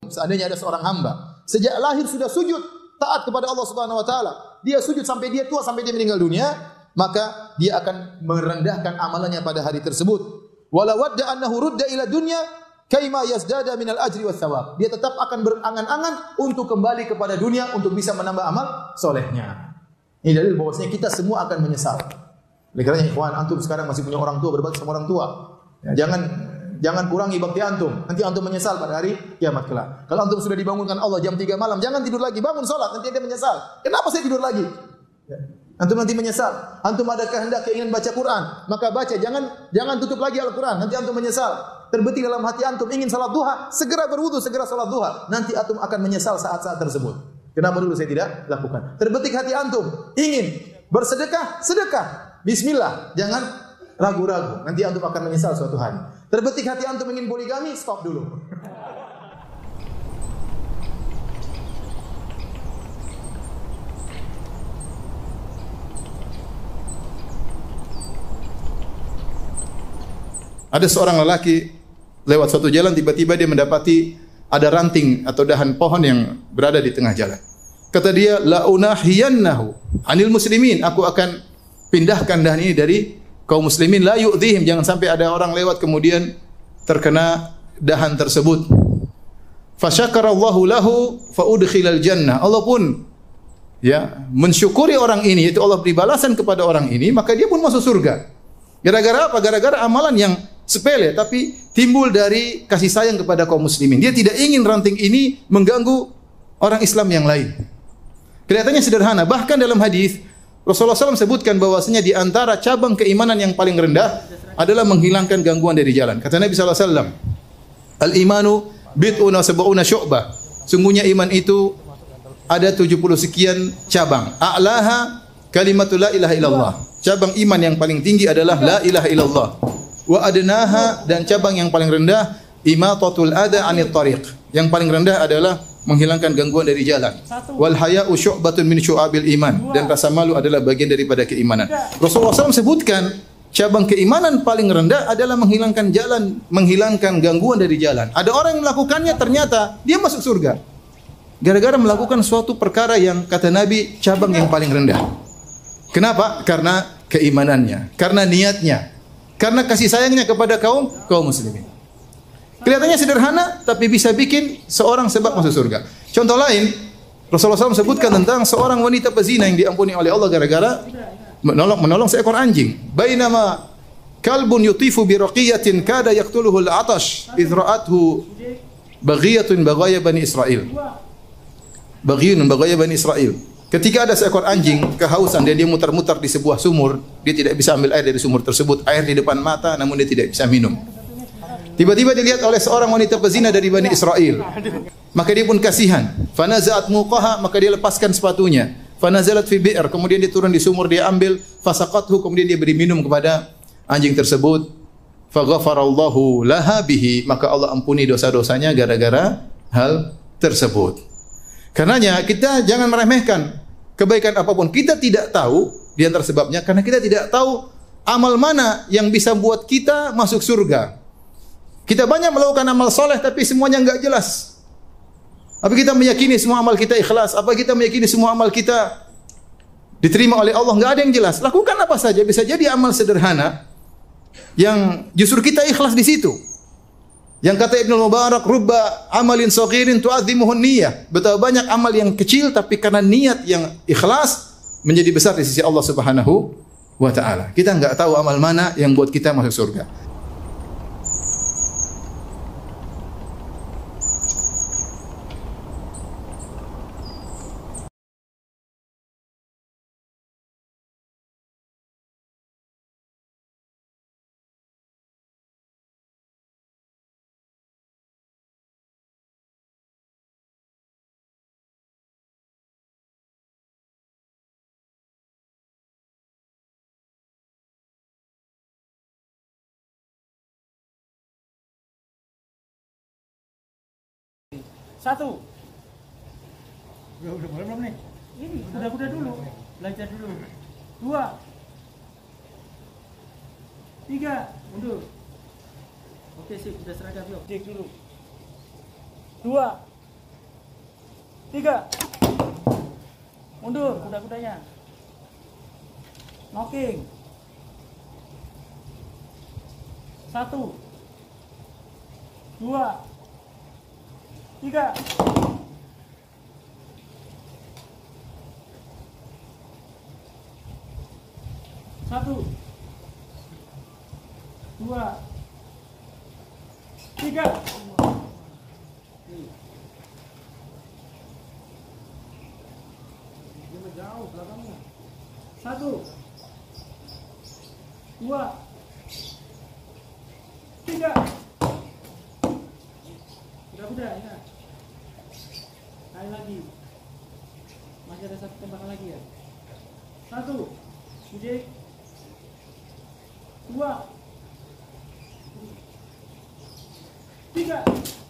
Seandainya ada seorang hamba sejak lahir sudah sujud taat kepada Allah Subhanahu wa taala, dia sujud sampai dia tua, sampai dia meninggal dunia, maka dia akan merendahkan amalannya pada hari tersebut. Wala wadda annahu rudda ila dunya kaima yazdada minal ajri was thawab. Dia tetap akan berangan-angan untuk kembali kepada dunia untuk bisa menambah amal solehnya. Ini dalil bahwasanya kita semua akan menyesal. Oleh karena ikhwan, antum sekarang masih punya orang tua, berbakti sama orang tua. Ya, jangan kurangi bakti antum. Nanti antum menyesal pada hari kiamat kelak. Kalau antum sudah dibangunkan Allah jam 3 malam, jangan tidur lagi, bangun salat, nanti anda menyesal. Kenapa saya tidur lagi? Ya. Antum nanti menyesal. Antum ada kehendak keinginan baca Quran, maka baca, jangan tutup lagi Al-Quran, nanti antum menyesal. Terbetik dalam hati antum ingin salat duha, segera berwudu, segera salat duha. Nanti antum akan menyesal saat-saat tersebut. Kenapa dulu saya tidak lakukan? Terbetik hati antum ingin bersedekah, sedekah. Bismillah, jangan ragu-ragu. Nanti antum akan menyesal suatu hari. Terbetik hati antum ingin poligami, stop dulu. Ada seorang lelaki lewat suatu jalan, tiba-tiba dia mendapati ada ranting atau dahan pohon yang berada di tengah jalan. Kata dia, la unahiyannahu anil muslimin, aku akan pindahkan dahan ini dari kaum muslimin, la yu'dhihim, jangan sampai ada orang lewat kemudian terkena dahan tersebut. Fasyakarallahu lahu fa udkhilal jannah. Allah pun ya mensyukuri orang ini, yaitu Allah beri balasan kepada orang ini, maka dia pun masuk surga. Gara-gara apa? Gara-gara amalan yang sepele tapi timbul dari kasih sayang kepada kaum muslimin. Dia tidak ingin ranting ini mengganggu orang Islam yang lain. Kelihatannya sederhana. Bahkan dalam hadis Rasulullah SAW sebutkan bahwasanya di antara cabang keimanan yang paling rendah adalah menghilangkan gangguan dari jalan. Kata Nabi SAW, al-imanu bid'un wa sab'una syu'bah. Sungguhnya iman itu ada 70 sekian cabang. A'laha kalimatul la ilaha illallah. Cabang iman yang paling tinggi adalah la ilaha illallah. Wa adnaha, dan cabang yang paling rendah imatatul adha 'anit thariq. Yang paling rendah adalah menghilangkan gangguan dari jalan. Wal haya'u syu'batun min syu'abil iman, dan rasa malu adalah bagian daripada keimanan. Rasulullah SAW sebutkan cabang keimanan paling rendah adalah menghilangkan jalan, menghilangkan gangguan dari jalan. Ada orang yang melakukannya ternyata dia masuk surga. Gara-gara melakukan suatu perkara yang kata Nabi cabang yang paling rendah. Kenapa? Karena keimanannya, karena niatnya, karena kasih sayangnya kepada kaum muslimin. Kelihatannya sederhana, tapi bisa bikin seorang sebab masuk surga. Contoh lain, Rasulullah SAW sebutkan tentang seorang wanita pezina yang diampuni oleh Allah gara-gara menolong seekor anjing. Bainama kalbun yutifu bi raqiyatin kada yaqtuluhu al-'atash idh ra'athu baghiyatun baghaya bani Israil. Baghiyun baghaya bani Israil. Ketika ada seekor anjing kehausan dan dia mutar-mutar di sebuah sumur, dia tidak bisa ambil air dari sumur tersebut, air di depan mata namun dia tidak bisa minum. Tiba-tiba dilihat oleh seorang wanita pezina dari Bani Israel. Maka dia pun kasihan. Fanaza'at muqaha, maka dia lepaskan sepatunya. Fanazalat fi bi'r, kemudian dia turun di sumur, dia ambil, fasaqathu, kemudian dia beri minum kepada anjing tersebut. Faghafarallahu laha bihi, maka Allah ampuni dosa-dosanya gara-gara hal tersebut. Karenanya kita jangan meremehkan kebaikan apapun. Kita tidak tahu di antara sebabnya karena kita tidak tahu amal mana yang bisa buat kita masuk surga. Kita banyak melakukan amal soleh tapi semuanya enggak jelas. Apa kita meyakini semua amal kita ikhlas? Apa kita meyakini semua amal kita diterima oleh Allah? Enggak ada yang jelas. Lakukan apa saja, bisa jadi amal sederhana yang justru kita ikhlas di situ. Yang kata Ibnu Mubarak, rubba amalin saghirin tu'azzimuhun niyyah. Betapa banyak amal yang kecil tapi karena niat yang ikhlas menjadi besar di sisi Allah Subhanahu wa taala. Kita enggak tahu amal mana yang buat kita masuk surga. Satu. Udah mulai belum nih? Ini udah dulu. Belajar dulu. 2. 3. Mundur. Oke sip, udah seragam yuk. Cek dulu. 2. 3. Mundur kuda-kudanya. Knocking. 1, 2, 3. 1, 2, 3. Jauh belakangnya. 1, 2, 3. Udah ya. Kali lagi. Masih ada satu tembakan lagi ya. 1, Uji. 2, 3.